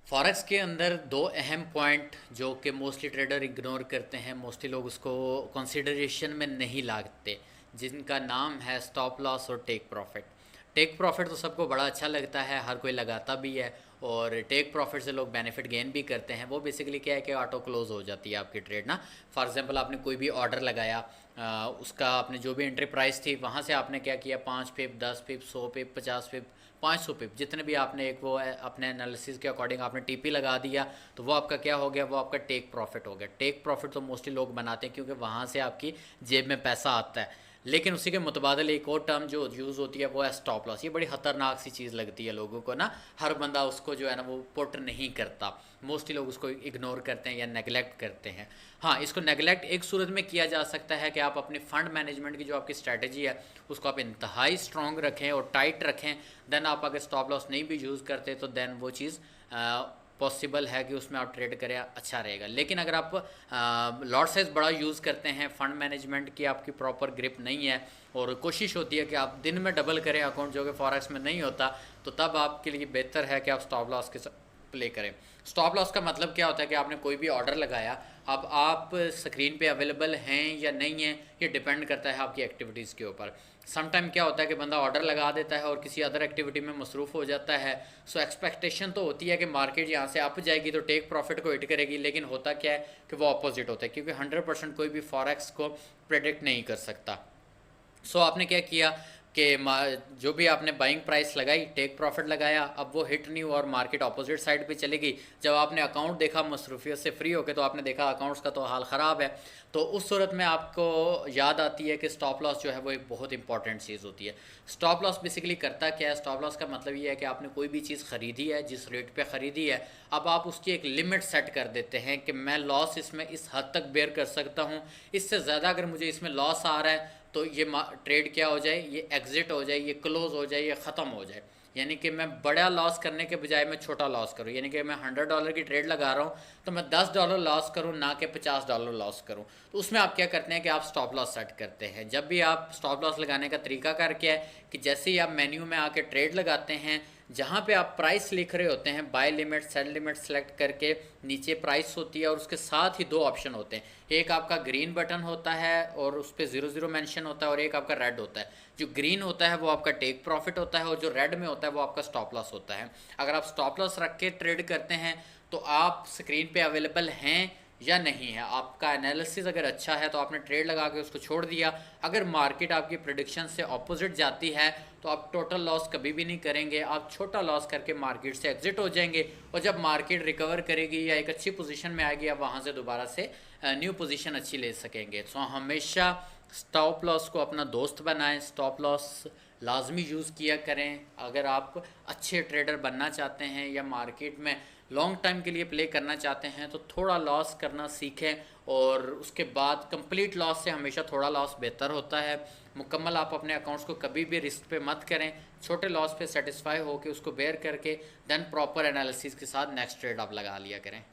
Forex के अंदर दो अहम पॉइंट जो कि मोस्टली ट्रेडर इग्नोर करते हैं, मोस्टली लोग उसको कंसिडरेशन में नहीं लाते, जिनका नाम है स्टॉप लॉस और टेक प्रॉफिट। टेक प्रॉफिट तो सबको बड़ा अच्छा लगता है, हर कोई लगाता भी है, और टेक प्रॉफिट से लोग बेनिफिट गेन भी करते हैं। वो बेसिकली क्या है कि ऑटो क्लोज हो जाती है आपकी ट्रेड ना। फॉर एग्जांपल आपने कोई भी ऑर्डर लगाया, उसका आपने जो भी एंट्री प्राइस थी वहाँ से आपने क्या किया, 5 पिप, 10 पिप, 100 पिप, 50 पिप, 500 पिप, जितने भी आपने एक वो है अपने एनालिसिस के अकॉर्डिंग आपने टीपी लगा दिया, तो वो आपका क्या हो गया, वो आपका टेक प्रॉफिट हो गया। टेक प्रॉफिट तो मोस्टली लोग बनाते हैं क्योंकि वहाँ से आपकी जेब में पैसा आता है। लेकिन उसी के मुतबादल एक और टर्म जो यूज़ होती है वो है स्टॉप लॉस। ये बड़ी ख़तरनाक सी चीज़ लगती है लोगों को ना, हर बंदा उसको जो है ना वो पुट नहीं करता, मोस्टली लोग उसको इग्नोर करते हैं या नेगलेक्ट करते हैं। हाँ, इसको नेगलेक्ट एक सूरत में किया जा सकता है कि आप अपनी फ़ंड मैनेजमेंट की जो आपकी स्ट्रैटेजी है उसको आप इंतहाई स्ट्रॉन्ग रखें और टाइट रखें। देन आप अगर स्टॉप लॉस नहीं भी यूज़ करते तो देन वो चीज़ पॉसिबल है कि उसमें आप ट्रेड करें, अच्छा रहेगा। लेकिन अगर आप लॉट साइज बड़ा यूज़ करते हैं, फंड मैनेजमेंट की आपकी प्रॉपर ग्रिप नहीं है और कोशिश होती है कि आप दिन में डबल करें अकाउंट, जो कि फॉरेक्स में नहीं होता, तो तब आपके लिए बेहतर है कि आप स्टॉप लॉस के साथ प्ले करें। स्टॉप लॉस का मतलब क्या होता है कि आपने कोई भी ऑर्डर लगाया, अब आप स्क्रीन पे अवेलेबल हैं या नहीं हैं, ये डिपेंड करता है आपकी एक्टिविटीज़ के ऊपर। सम टाइम क्या होता है कि बंदा ऑर्डर लगा देता है और किसी अदर एक्टिविटी में मसरूफ़ हो जाता है। सो एक्सपेक्टेशन तो होती है कि मार्केट यहाँ से अप जाएगी तो टेक प्रॉफिट को हिट करेगी, लेकिन होता क्या है कि वो अपोजिट होता है, क्योंकि 100% कोई भी फॉरेक्स को प्रेडिक्ट नहीं कर सकता। सो आपने क्या किया कि जो भी आपने बाइंग प्राइस लगाई, टेक प्रॉफिट लगाया, अब वो हिट नहीं हुआ और मार्केट अपोजिट साइड पे चली गई। जब आपने अकाउंट देखा मसरूफियत से फ्री होके, तो आपने देखा अकाउंट्स का तो हाल ख़राब है। तो उस सूरत में आपको याद आती है कि स्टॉप लॉस जो है वो एक बहुत इंपॉर्टेंट चीज़ होती है। स्टॉप लॉस बेसिकली करता क्या है, स्टॉप लॉस का मतलब ये है कि आपने कोई भी चीज़ ख़रीदी है, जिस रेट पे ख़रीदी है, अब आप उसकी एक लिमिट सेट कर देते हैं कि मैं लॉस इसमें इस हद तक बेयर कर सकता हूँ, इससे ज़्यादा अगर मुझे इसमें लॉस आ रहा है तो ये ट्रेड क्या हो जाए, ये एग्जिट हो जाए, ये क्लोज हो जाए, ये ख़त्म हो जाए। यानी कि मैं बड़ा लॉस करने के बजाय मैं छोटा लॉस करूँ, यानी कि मैं $100 की ट्रेड लगा रहा हूँ तो मैं $10 लॉस करूँ, ना कि $50 लॉस करूँ। तो उसमें आप क्या करते हैं कि आप स्टॉप लॉस सेट करते हैं। जब भी आप स्टॉप लॉस लगाने का तरीका कर क्या है कि जैसे ही आप मेन्यू में आके ट्रेड लगाते हैं, जहाँ पे आप प्राइस लिख रहे होते हैं, buy limit sell limit select करके नीचे प्राइस होती है और उसके साथ ही दो ऑप्शन होते हैं। एक आपका ग्रीन बटन होता है और उस पर 00 मेंशन होता है, और एक आपका रेड होता है। जो ग्रीन होता है वो आपका टेक प्रॉफिट होता है और जो रेड में होता है वो आपका स्टॉप लॉस होता है। अगर आप स्टॉप लॉस रख के ट्रेड करते हैं तो आप स्क्रीन पे अवेलेबल हैं या नहीं है। आपका एनालिसिस अगर अच्छा है तो आपने ट्रेड लगा के उसको छोड़ दिया। अगर मार्केट आपकी प्रेडिक्शन से ऑपोजिट जाती है तो आप टोटल लॉस कभी भी नहीं करेंगे, आप छोटा लॉस करके मार्केट से एग्जिट हो जाएंगे, और जब मार्केट रिकवर करेगी या एक अच्छी पोजीशन में आएगी, आप वहाँ से दोबारा से न्यू पोजीशन अच्छी ले सकेंगे। सो हमेशा स्टॉप लॉस को अपना दोस्त बनाएं, स्टॉप लॉस लाजमी यूज़ किया करें। अगर आप अच्छे ट्रेडर बनना चाहते हैं या मार्केट में लॉन्ग टाइम के लिए प्ले करना चाहते हैं तो थोड़ा लॉस करना सीखें, और उसके बाद कंप्लीट लॉस से हमेशा थोड़ा लॉस बेहतर होता है। मुकम्मल आप अपने अकाउंट्स को कभी भी रिस्क पे मत करें, छोटे लॉस पे सेटिस्फाई होकर उसको बेयर करके देन प्रॉपर एनालिसिस के साथ नेक्स्ट ट्रेड आप लगा लिया करें।